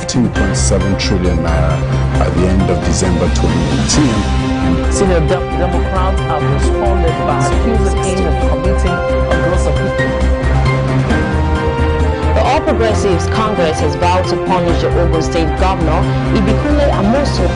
15.7 trillion naira at the end of December 2018. Senior Democrats have responded by accusing him of committing a gross offense. The All Progressives Congress has vowed to punish the Ogun State Governor, Ibikunle Amosun.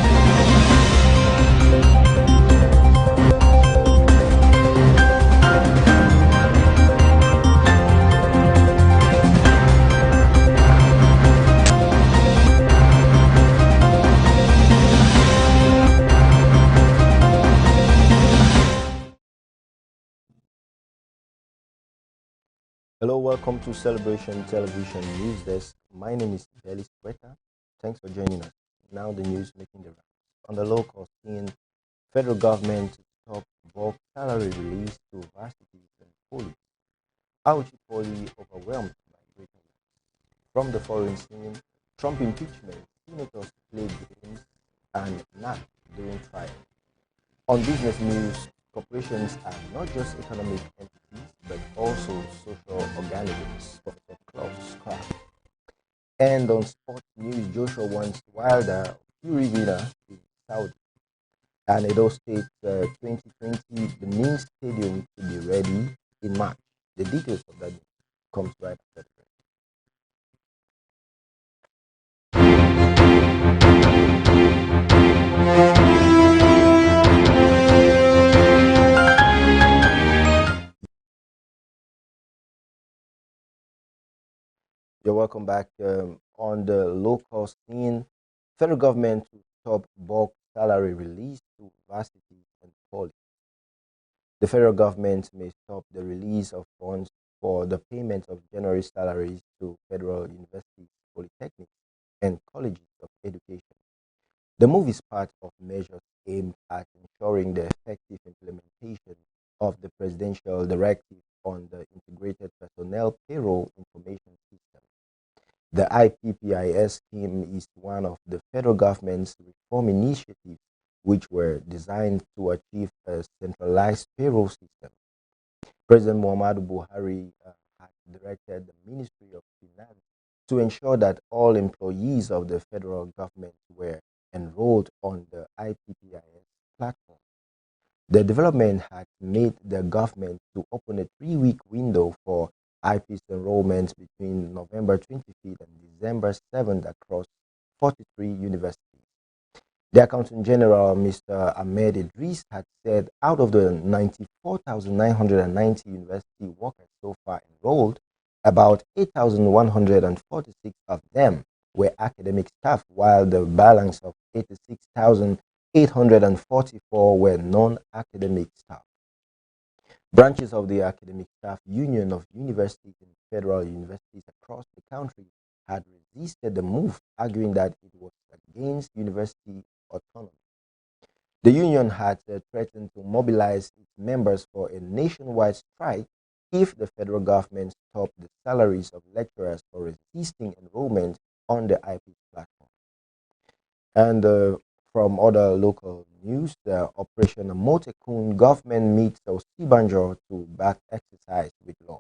Hello, welcome to Celebration Television News Desk. My name is Ellis Quetta. Thanks for joining us. Now the news making the rounds. On the local scene, federal government to stop bulk salary release to varsities and police. Auchi Poly overwhelmed by greater loss. From the foreign scene, Trump impeachment, senators play games and not during trial. On business news, corporations are not just economic entities, but also social organisms, Professor Klaus Schwab. And on sports news, Joshua wants Wilder Fury winner in Saudi. And Edo State 2020, the main stadium to be ready in March. The details of that comes right after the break. You're welcome back. On the local scene, federal government to stop bulk salary release to varsities and poly. The federal government may stop the release of funds for the payment of January salaries to federal universities, polytechnics, and colleges of education. The move is part of measures aimed at ensuring the effective implementation of the presidential directive on the integrated personnel payroll information system. The IPPIS scheme is one of the federal government's reform initiatives which were designed to achieve a centralized payroll system. President Muhammadu Buhari had directed the Ministry of Finance to ensure that all employees of the federal government were enrolled on the IPPIS platform. The development had made the government to open a 3-week window for IP's enrollment between November 25th and December 7th across 43 universities. The Accountant General, Mr. Ahmed Idris, had said out of the 94,990 university workers so far enrolled, about 8,146 of them were academic staff, while the balance of 86,844 were non-academic staff. Branches of the Academic Staff Union of Universities and Federal Universities across the country had resisted the move, arguing that it was against university autonomy. The union had threatened to mobilize its members for a nationwide strike if the federal government stopped the salaries of lecturers for resisting enrollment on the IP platform. And from other local news, the Operation Motekun government meets Osibanjo to back exercise with law.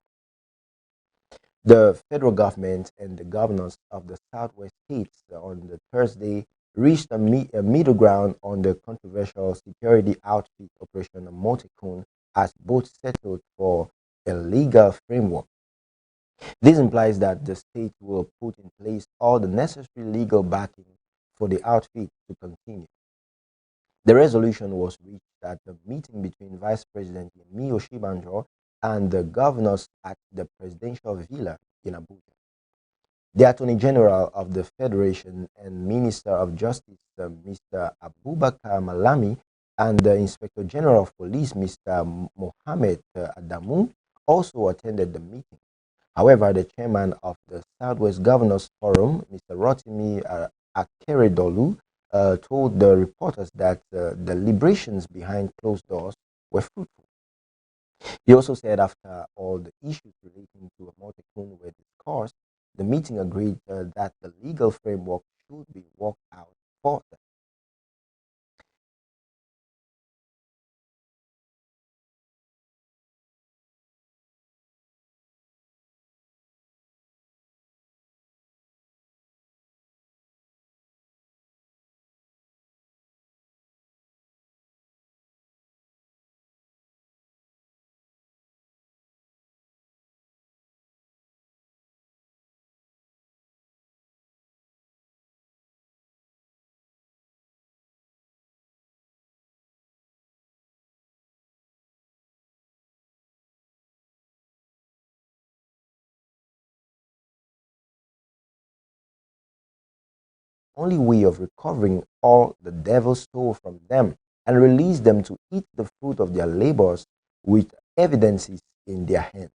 The federal government and the governors of the southwest states on the Thursday reached a middle ground on the controversial security outfit Operation Motekun as both settled for a legal framework. This implies that the state will put in place all the necessary legal backing for the outfit to continue. The resolution was reached at the meeting between Vice President Yemi Oshibanjo and the governors at the presidential villa in Abuja. The Attorney General of the Federation and Minister of Justice, Mr. Abubakar Malami, and the Inspector General of Police, Mr. Mohammed Adamu, also attended the meeting. However, the chairman of the Southwest Governors Forum, Mr. Rotimi Akeredolu, told the reporters that the deliberations behind closed doors were fruitful. He also said after all the issues relating to Motekun were discussed, the meeting agreed that the legal framework should be worked out for them. only way of recovering all the devil stole from them and release them to eat the fruit of their labors with evidences in their hands.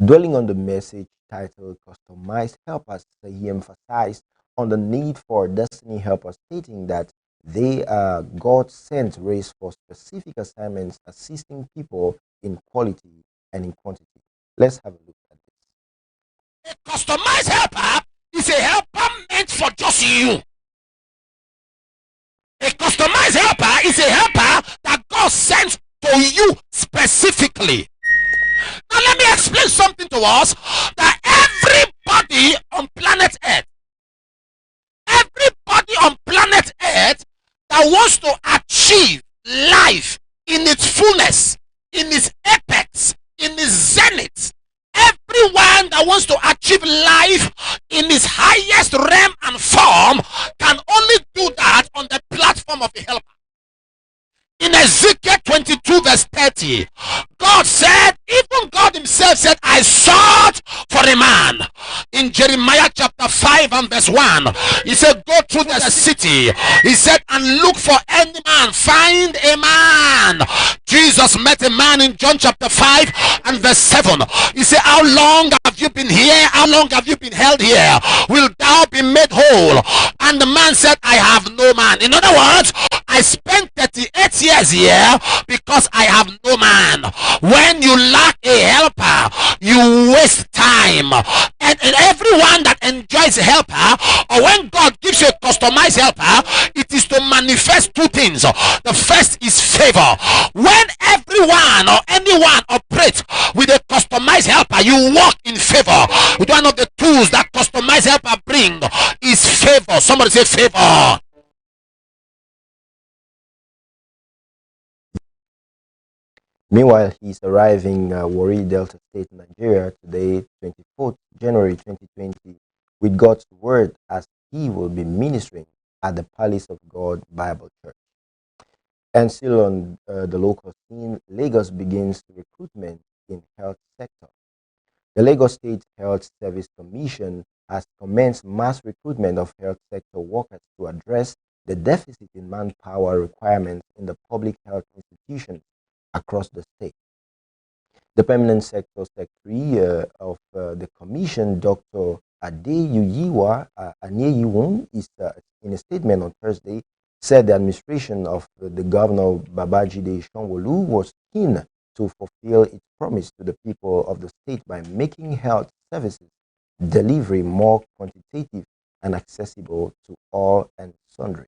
Dwelling on the message titled Customized Helpers, he emphasized on the need for destiny helpers, stating that they are God-sent race for specific assignments, assisting people in quality and in quantity. Let's have a look at this. A customized helper is a helper meant for just you. A customized helper is a helper that God sends to you specifically. Now let me explain something to us, that everybody on planet Earth that wants to achieve life in its fullness, in its apex, in its zenith, everyone that wants to achieve life in its highest realm and form can only do that on the platform of a helper. In Ezekiel 22 verse 30, God said, even God himself said, I sought for a man. In Jeremiah chapter 5 and verse 1, he said, go through the city, he said, and look for any man, find a man. Jesus met a man in John chapter 5 and verse 7. He said, how long have you been here? How long have you been held here? Will thou be made whole? And the man said, I have no man. In other words, I spent 38 years here because I have no man. When you lack a helper, you waste time. And everyone that enjoys a helper, or when God gives you a customized helper, it is to manifest two things. The first is favor. When everyone or anyone operates with a customized helper, you walk in favor. With one of the tools that customized helper bring is favor. Somebody say favor. Meanwhile, he's arriving Warri, Delta State, Nigeria today, 24th January 2020, with God's word as he will be ministering at the Palace of God Bible Church. And still on the local scene, Lagos begins recruitment in health sector. The Lagos State Health Service Commission has commenced mass recruitment of health sector workers to address the deficit in manpower requirements in the public health institutions across the state. The Permanent Sector Secretary of the Commission, Dr. Adeyuyiwa Anyeyewon, is in a statement on Thursday, said the administration of the Governor Babajide Sanwo-Olu was keen to fulfill its promise to the people of the state by making health services delivery more quantitative and accessible to all and sundry.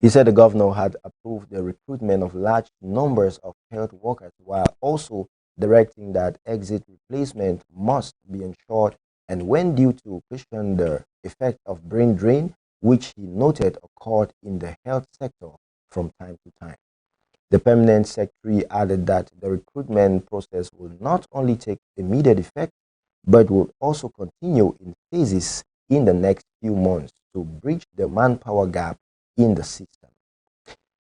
He said the governor had approved the recruitment of large numbers of health workers while also directing that exit replacement must be ensured and when due to question the effect of brain drain, which he noted occurred in the health sector from time to time. The permanent secretary added that the recruitment process will not only take immediate effect, but will also continue in phases in the next few months to bridge the manpower gap in the system.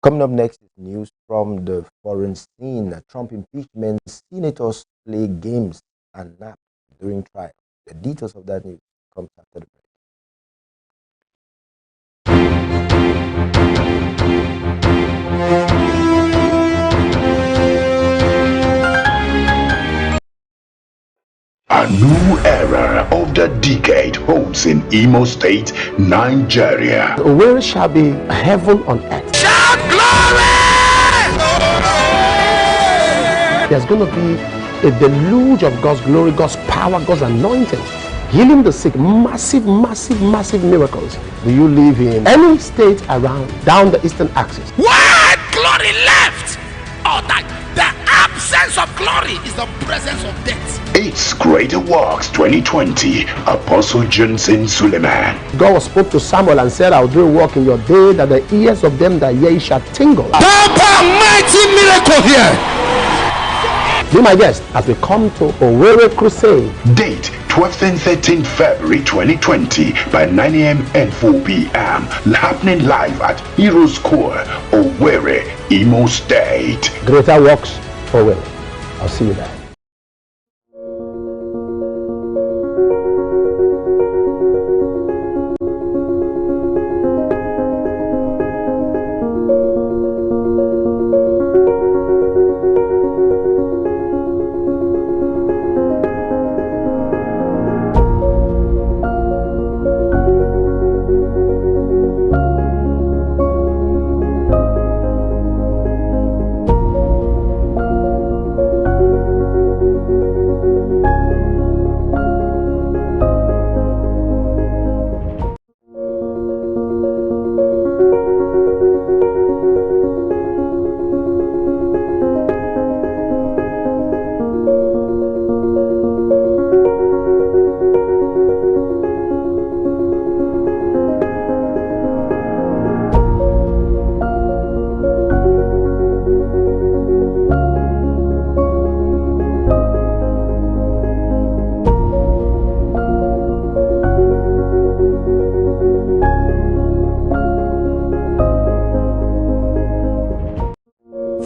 Coming up next is news from the foreign scene. Trump impeachment, senators play games and nap during trial. The details of that news comes after the break. A new era of the decade holds in Imo State, Nigeria. Where shall be heaven on earth? Shout glory! There's going to be a deluge of God's glory, God's power, God's anointing, healing the sick, massive miracles. Do you live in any state around down the eastern axis? When glory left, the absence of glory is the presence of death. It's Greater Works 2020, Apostle Johnson Suleiman. God spoke to Samuel and said, I'll do a work in your day that the ears of them that hear shall tingle. Power, mighty miracle here. Be my guest as we come to Owerri Crusade. Date 12th and 13th February 2020 by 9 a.m. and 4 p.m. Happening live at Heroes Core, Owerri, Imo State. Greater Works, Owerri. I'll see you there.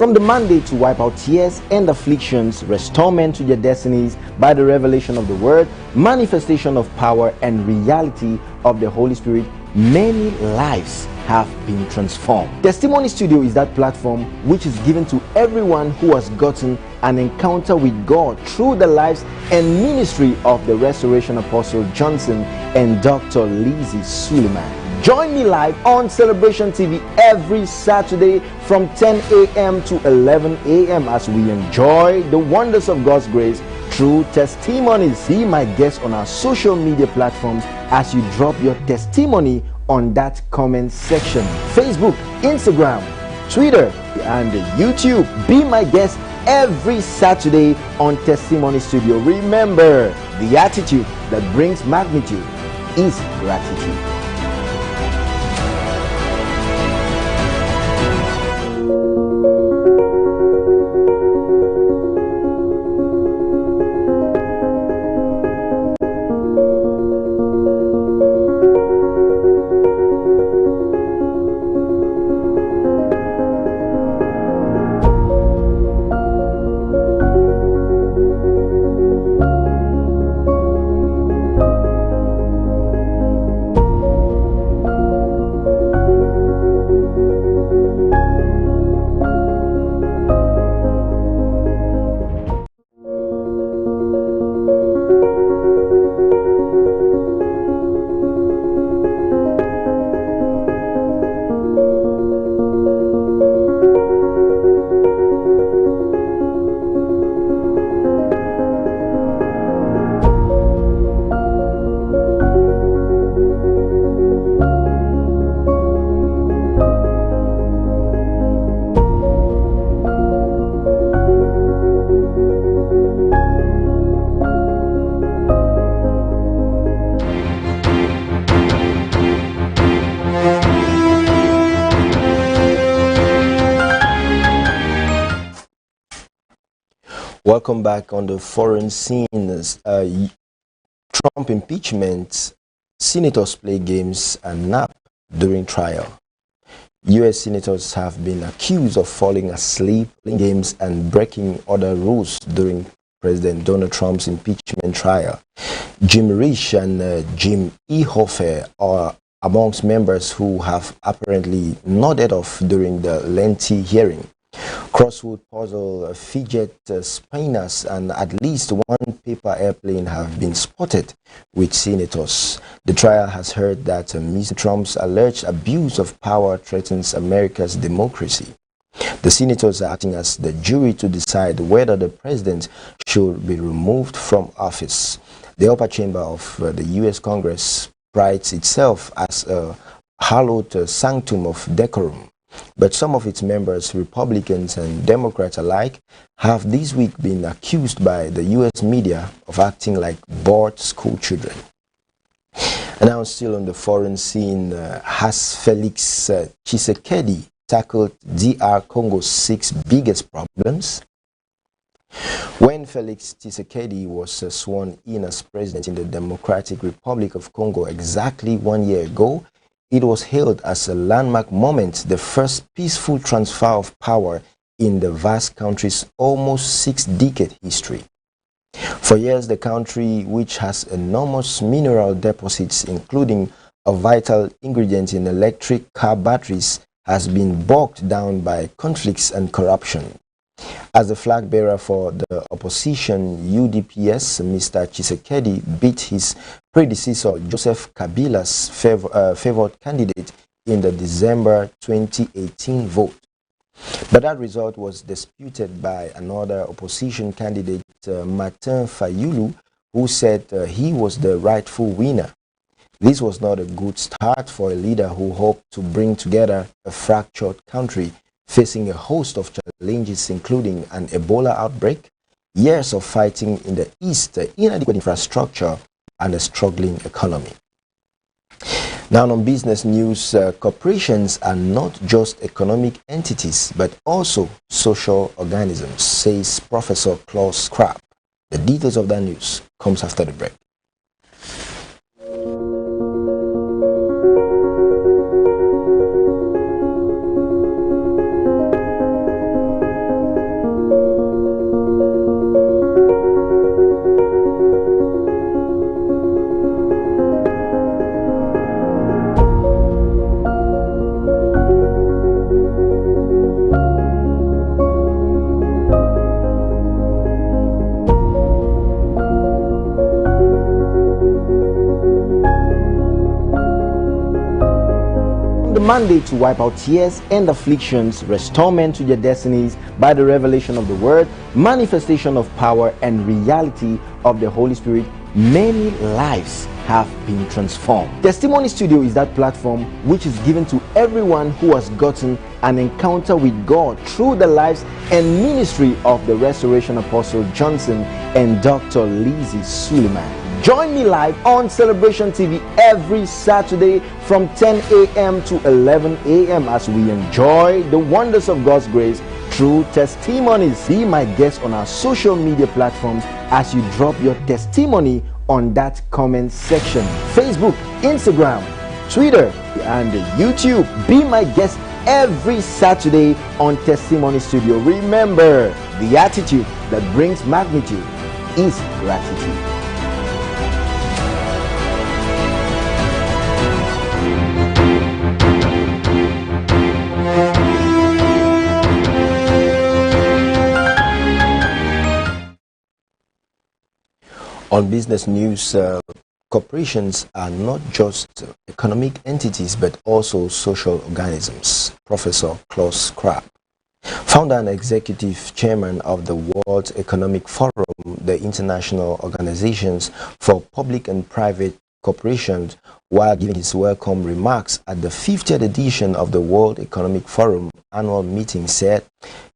from the mandate to wipe out tears and afflictions, restore men to their destinies by the revelation of the word, manifestation of power, and reality of the Holy Spirit, many lives have been transformed. Testimony Studio is that platform which is given to everyone who has gotten an encounter with God through the lives and ministry of the Restoration Apostle Johnson and Dr. Lizzie Suleiman. Join me live on Celebration TV every Saturday from 10 a.m. to 11 a.m. as we enjoy the wonders of God's grace through testimonies. Be my guest on our social media platforms as you drop your testimony on that comment section. Facebook, Instagram, Twitter, and YouTube. Be my guest every Saturday on Testimony Studio. Remember, the attitude that brings magnitude is gratitude. Welcome back on the foreign scene. Trump impeachment, senators play games and nap during trial. U.S. senators have been accused of falling asleep, playing games, and breaking other rules during President Donald Trump's impeachment trial. Jim Risch and Jim Inhofe are amongst members who have apparently nodded off during the lengthy hearing. Crossword puzzle, fidget spinners, and at least one paper airplane have been spotted with senators. The trial has heard that Mr. Trump's alleged abuse of power threatens America's democracy. The senators are acting as the jury to decide whether the president should be removed from office. The upper chamber of the U.S. Congress prides itself as a hallowed sanctum of decorum. But some of its members, Republicans and Democrats alike, have this week been accused by the U.S. media of acting like bored school children. And now, still on the foreign scene, has Felix Tshisekedi tackled DR Congo's 6 biggest problems? When Felix Tshisekedi was sworn in as president in the Democratic Republic of Congo exactly 1 year ago, it was hailed as a landmark moment, the first peaceful transfer of power in the vast country's almost 6-decade history. For years, the country, which has enormous mineral deposits, including a vital ingredient in electric car batteries, has been bogged down by conflicts and corruption. As the flag bearer for the opposition UDPS, Mr. Tshisekedi beat his predecessor Joseph Kabila's favored candidate in the December 2018 vote. But that result was disputed by another opposition candidate, Martin Fayulu, who said he was the rightful winner. This was not a good start for a leader who hoped to bring together a fractured country facing a host of challenges, including an Ebola outbreak, years of fighting in the east, inadequate infrastructure, and a struggling economy. Now, on business news, corporations are not just economic entities, but also social organisms, says Professor Klaus Schwab. The details of that news comes after the break. mandate to wipe out tears and afflictions, restore men to their destinies by the revelation of the word, manifestation of power, and reality of the Holy Spirit, many lives have been transformed. Testimony Studio is that platform which is given to everyone who has gotten an encounter with God through the lives and ministry of the Restoration Apostle Johnson and Dr. Lizzie Suleiman. Join me live on Celebration TV every Saturday from 10 a.m. to 11 a.m. as we enjoy the wonders of God's grace through testimonies. Be my guest on our social media platforms as you drop your testimony on that comment section. Facebook, Instagram, Twitter, and YouTube. Be my guest every Saturday on Testimony Studio. Remember, the attitude that brings magnitude is gratitude. On business news, corporations are not just economic entities but also social organisms. Professor Klaus Schwab, founder and executive chairman of the World Economic Forum, the international organizations for public and private corporations, while giving his welcome remarks at the 50th edition of the World Economic Forum annual meeting, said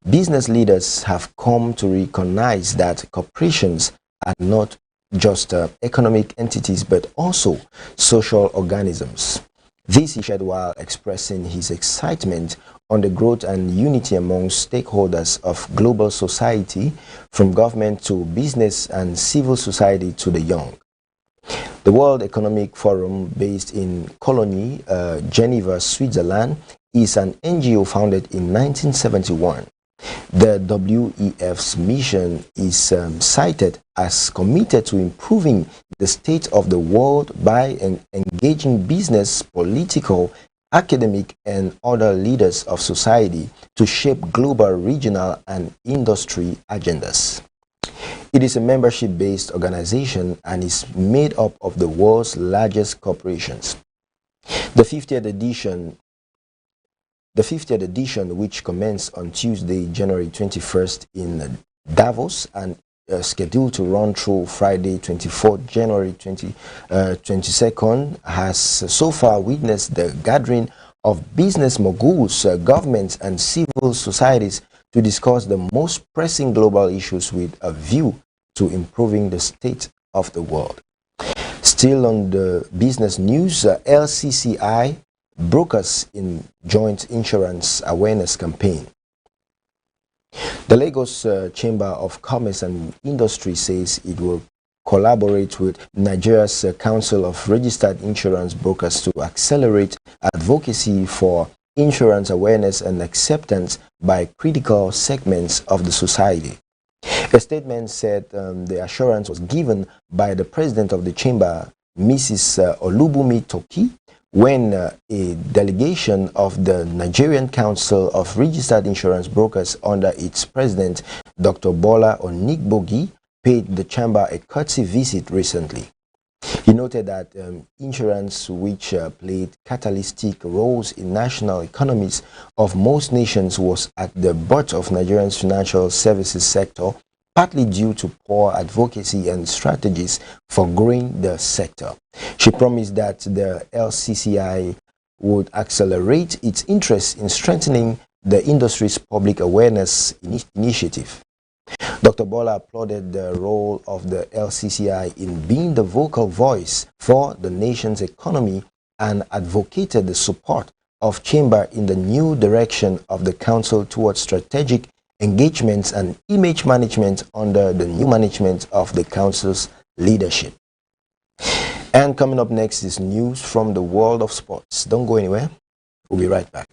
business leaders have come to recognize that corporations are not just economic entities but also social organisms. This he shared while expressing his excitement on the growth and unity among stakeholders of global society, from government to business and civil society to the young. The World Economic Forum, based in Cologne, Geneva, Switzerland, is an NGO founded in 1971. The WEF's mission is cited as committed to improving the state of the world by engaging business, political, academic, and other leaders of society to shape global, regional, and industry agendas. It is a membership-based organization and is made up of the world's largest corporations. The 50th edition, which commenced on Tuesday, January 21st in Davos and scheduled to run through Friday, 24th January 22nd, has so far witnessed the gathering of business moguls, governments, and civil societies to discuss the most pressing global issues with a view to improving the state of the world. Still on the business news, LCCI brokers in joint insurance awareness campaign. The Lagos Chamber of Commerce and Industry says it will collaborate with Nigeria's Council of Registered Insurance Brokers to accelerate advocacy for insurance awareness and acceptance by critical segments of the society. A statement said the assurance was given by the president of the chamber, Mrs. Olubumi Toki, when a delegation of the Nigerian Council of Registered Insurance Brokers under its president, Dr. Bola Onigbogi, paid the chamber a courtesy visit recently. He noted that insurance, which played catalytic roles in national economies of most nations, was at the butt of Nigeria's financial services sector, partly due to poor advocacy and strategies for growing the sector. She promised that the LCCI would accelerate its interest in strengthening the industry's public awareness initiative. Dr. Bola applauded the role of the LCCI in being the vocal voice for the nation's economy and advocated the support of Chamber in the new direction of the Council towards strategic engagements and image management under the new management of the Council's leadership. And coming up next is news from the world of sports. Don't go anywhere. We'll be right back.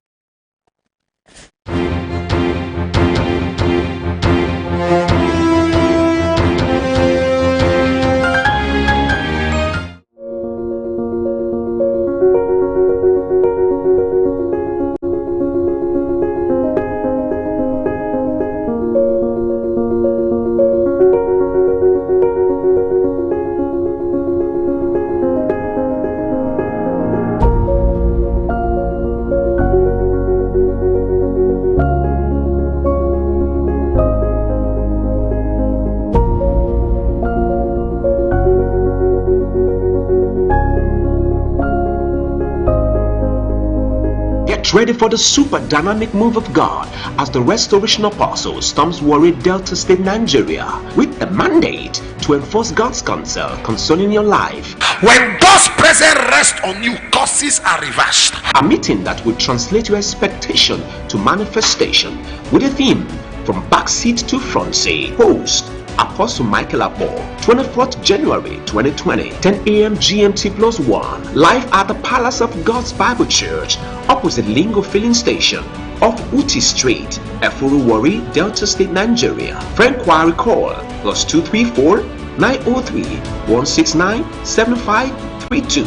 ready for the super dynamic move of God as the Restoration Apostle storms Warri, Delta State, Nigeria, with a mandate to enforce God's counsel concerning your life. When God's presence rests on you, curses are reversed. A meeting that will translate your expectation to manifestation with a theme from backseat to front seat. Host Apostle Michael Abo, 24th January 2020, 10 a.m. GMT +1, live at the Palace of God's Bible Church, opposite Lingo Filling Station, off Uti Street, Efuru, Warri, Delta State, Nigeria. For inquiry, call +234 903 169 7532.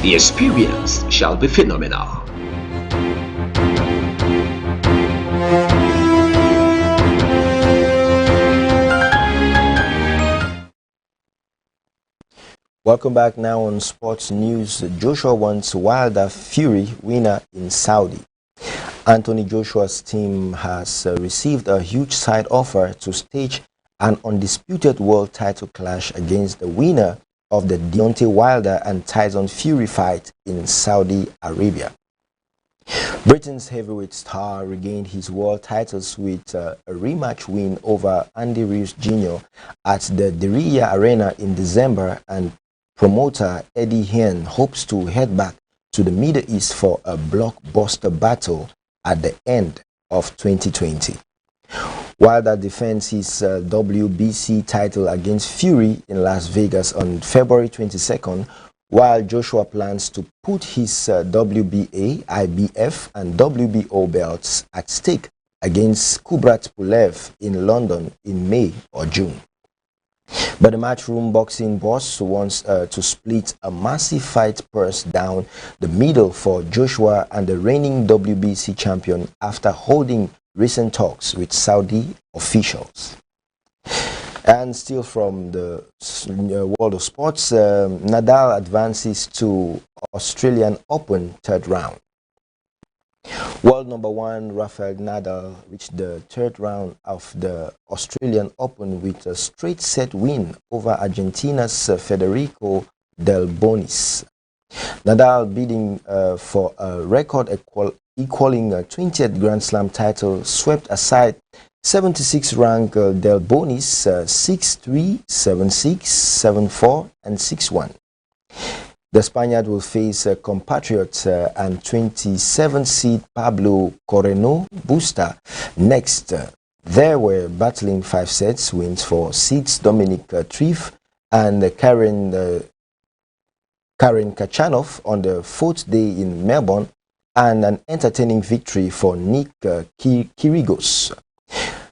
The experience shall be phenomenal. Welcome back now on Sports News. Joshua wants Wilder Fury winner in Saudi. Anthony Joshua's team has received a huge side offer to stage an undisputed world title clash against the winner of the Deontay Wilder and Tyson Fury fight in Saudi Arabia. Britain's heavyweight star regained his world titles with a rematch win over Andy Ruiz Jr. at the Diriyah Arena in December, and promoter Eddie Hearn hopes to head back to the Middle East for a blockbuster battle at the end of 2020. Wilder defends his WBC title against Fury in Las Vegas on February 22nd, while Joshua plans to put his WBA, IBF and WBO belts at stake against Kubrat Pulev in London in May or June. But the Matchroom boxing boss wants to split a massive fight purse down the middle for Joshua and the reigning WBC champion after holding recent talks with Saudi officials. And still from the world of sports, Nadal advances to Australian Open third round. World number one Rafael Nadal reached the third round of the Australian Open with a straight set win over Argentina's Federico Del Bonis. Nadal bidding for a record equaling a 20th Grand Slam title swept aside 76th-ranked Del Bonis 6-3, 7-6, 7-4 and 6-1. The Spaniard will face compatriot and 27th seed Pablo Correno Busta next. There were battling 5 sets wins for seeds Dominic Trief and Karen Kachanov on the 4th day in Melbourne, and an entertaining victory for Nick Kyrgios.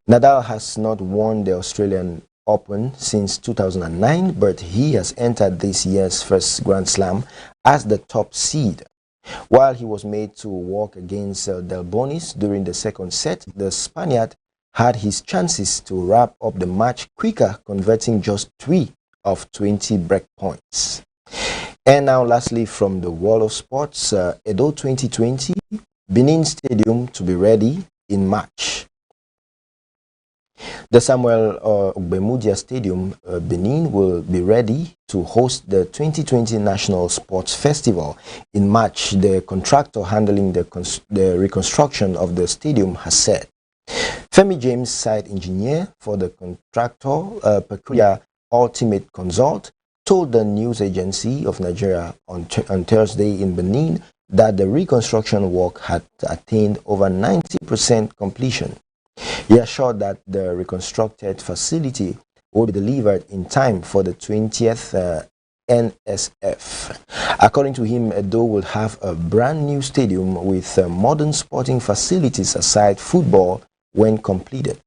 Nadal has not won the Australian Open since 2009, but he has entered this year's first Grand Slam as the top seed. While he was made to walk against Del Bonis during the second set, the Spaniard had his chances to wrap up the match quicker, converting just 3 of 20 break points. And now lastly from the world of sports, Edo 2020, Benin Stadium to be ready in March. The Samuel Ogbemudia Stadium, Benin, will be ready to host the 2020 National Sports Festival in March, the contractor handling the reconstruction of the stadium has said. Femi James, site engineer for the contractor, Peculiar Ultimate Consult, told the news agency of Nigeria on Thursday in Benin that the reconstruction work had attained over 90% completion. He assured that the reconstructed facility will be delivered in time for the 20th NSF. According to him, Edo will have a brand new stadium with modern sporting facilities aside football when completed.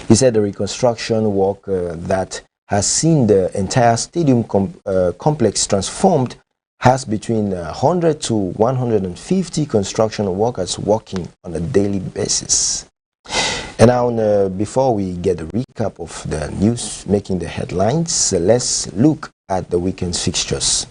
He said the reconstruction work that has seen the entire stadium complex transformed has between 100 to 150 construction workers working on a daily basis. And now, before we get a recap of the news making the headlines, let's look at the weekend's fixtures.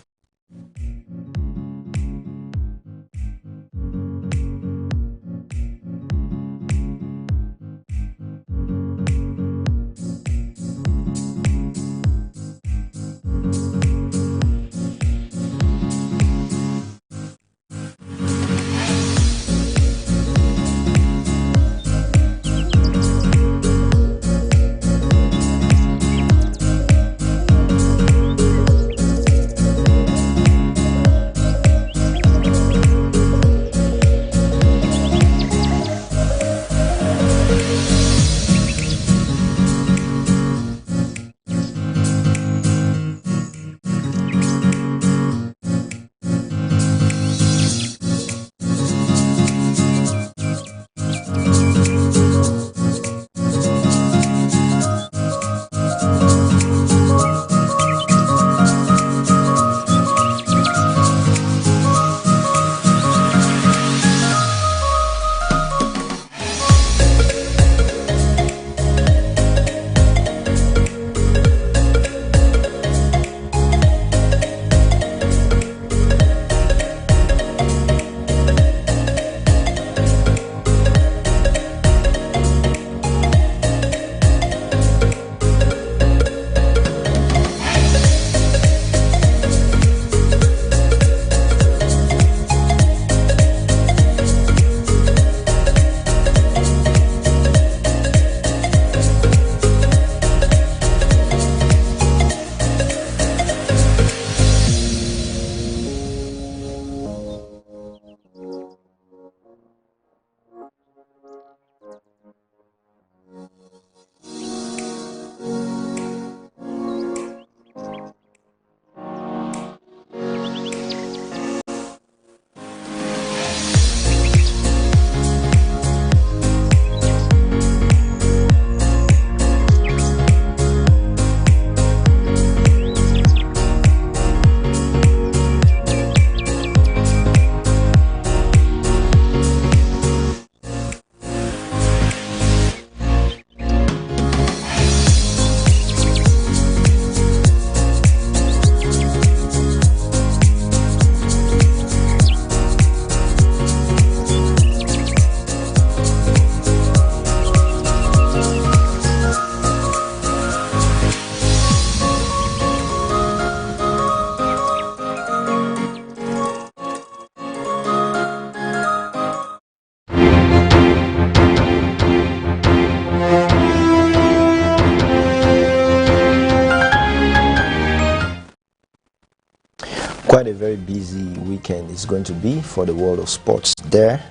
very busy weekend is going to be for the world of sports there.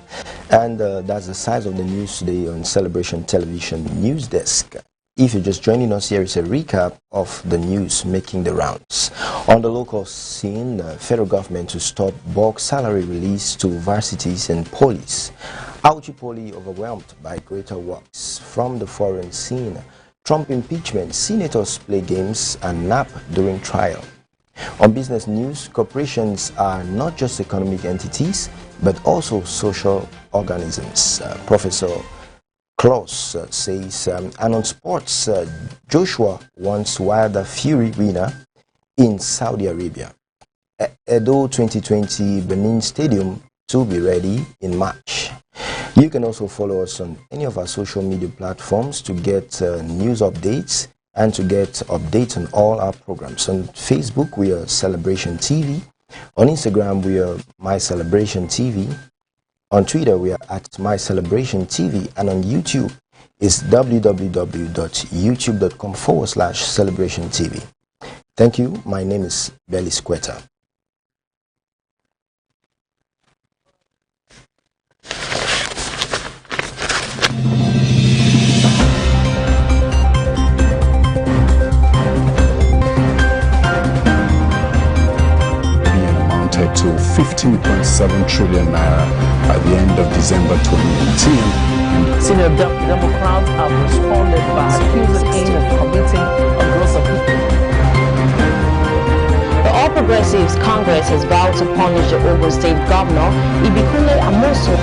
And that's the size of the news today on Celebration Television News Desk. If you're just joining us, here is a recap of the news making the rounds. On the local scene, the federal government to stop bulk salary release to varsities and police. Auchi Poly overwhelmed by greater works. From the foreign scene, Trump impeachment, senators play games and nap during trial. On business news, corporations are not just economic entities, but also social organisms. Professor Klaus says, and on sports, Joshua wants Wilder Fury winner in Saudi Arabia. Edo 2020 Benin Stadium to be ready in March. You can also follow us on any of our social media platforms to get news updates and to get updates on all our programs. On Facebook, we are Celebration TV. On Instagram, we are My Celebration TV. On Twitter, we are at My Celebration TV. And on YouTube, it's www.youtube.com/Celebration TV. Thank you. My name is Belis Quetta. To 15.7 trillion naira at the end of December 2018. Senior Democrats have responded by accusing him of committing a gross offence. The All Progressives Congress has vowed to punish the Ogun State Governor, Ibikunle Amosun,